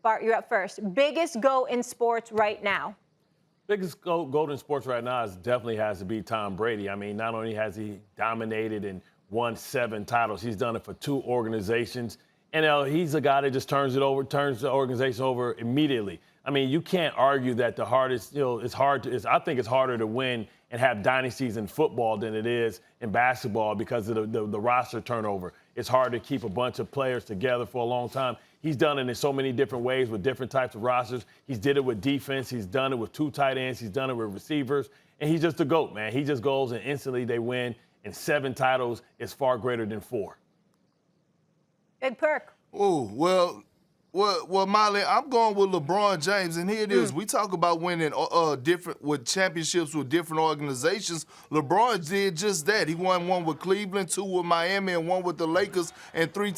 Bart, you're up first. Biggest GOAT in sports right now? Biggest GOAT in sports right now definitely has to be Tom Brady. I mean, not only has he dominated and won 7 titles, he's done it for 2 organizations. And he's a guy that just turns the organization over immediately. I mean, you can't argue that the hardest, I think it's harder to win and have dynasties in football than it is in basketball because of the roster turnover. It's hard to keep a bunch of players together for a long time. He's done it in so many different ways with different types of rosters. He's did it with defense. He's done it with 2 tight ends. He's done it with receivers. And he's just the GOAT, man. He just goes and instantly they win. And 7 titles is far greater than 4. Big perk. Oh, well, Molly, I'm going with LeBron James, and here it is. We talk about winning different championships with different organizations. LeBron did just that. He won 1 with Cleveland, 2 with Miami, and 1 with the Lakers, and 3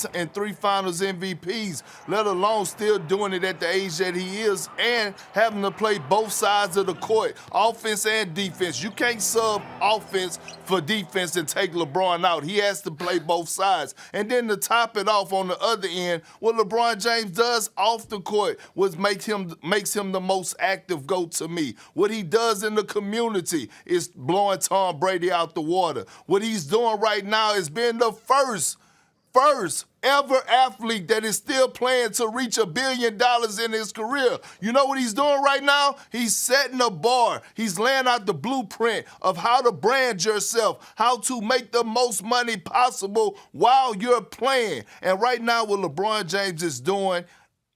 Finals MVPs. Let alone still doing it at the age that he is, and having to play both sides of the court, offense and defense. You can't sub offense for defense and take LeBron out. He has to play both sides. And then to top it off on the other end, what LeBron James does off the court makes him the most active GOAT to me. What he does in the community is blowing Tom Brady out the water. What he's doing right now is being the first ever athlete that is still playing to reach $1 billion in his career. You know what he's doing right now? He's setting a bar. He's laying out the blueprint of how to brand yourself, how to make the most money possible while you're playing. And right now what LeBron James is doing,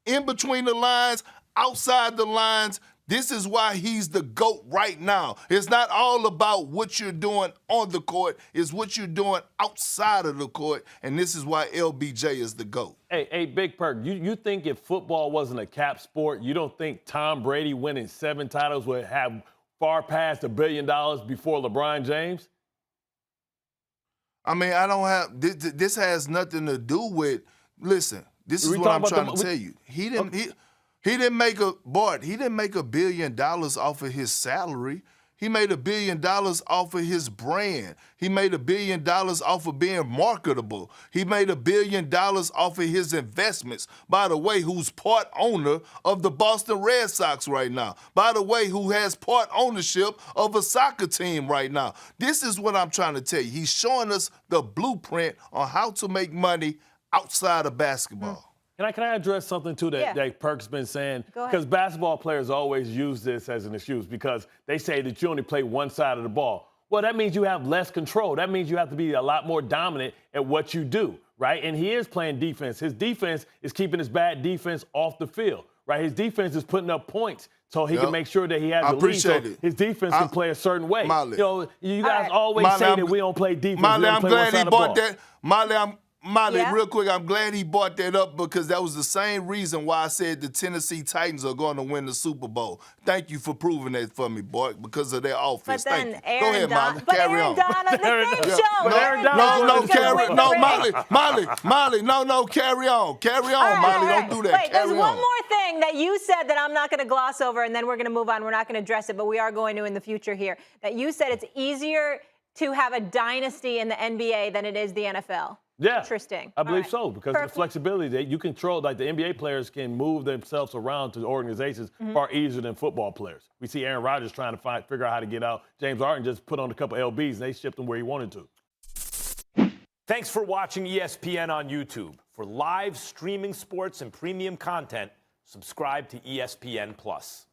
in between the lines, outside the lines, this is why he's the GOAT right now. It's not all about what you're doing on the court. It's what you're doing outside of the court, and this is why LBJ is the GOAT. Hey, Big Perk, you think if football wasn't a cap sport, you don't think Tom Brady winning 7 titles would have far past $1 billion before LeBron James? I mean, I don't have – this has nothing to do with – listen, this is what I'm trying to tell you. He didn't make $1 billion off of his salary. He made $1 billion off of his brand. He made $1 billion off of being marketable. He made $1 billion off of his investments. By the way, who's part owner of the Boston Red Sox right now. By the way, who has part ownership of a soccer team right now. This is what I'm trying to tell you. He's showing us the blueprint on how to make money outside of basketball. Can I address something, too, that Perk's been saying? Because basketball players always use this as an excuse because they say that you only play one side of the ball. Well, that means you have less control. That means you have to be a lot more dominant at what you do, right? And he is playing defense. His defense is keeping his bad defense off the field, right? His defense is putting up points so he can make sure that he has the lead. So his defense can play a certain way. Molly. You guys always say that we don't play defense. Molly, I'm glad he bought that. Molly, Yeah. real quick, I'm glad he brought that up because that was the same reason why I said the Tennessee Titans are going to win the Super Bowl. Thank you for proving that for me, boy, because of their offense. But then Thank you. Go ahead, Molly. Carry on. No, carry on. Carry on, Molly. Don't do that. Wait, carry there's on. one more thing that you said that I'm not going to gloss over, and then we're going to move on. We're not going to address it, but we are going to in the future here. That you said it's easier to have a dynasty in the NBA than it is the NFL. Yeah, interesting. I believe so because of the flexibility that you control, like the NBA players can move themselves around to organizations far easier than football players. We see Aaron Rodgers trying to figure out how to get out. James Harden just put on a couple LBs and they shipped him where he wanted to. Thanks for watching ESPN on YouTube. For live streaming sports and premium content, subscribe to ESPN+.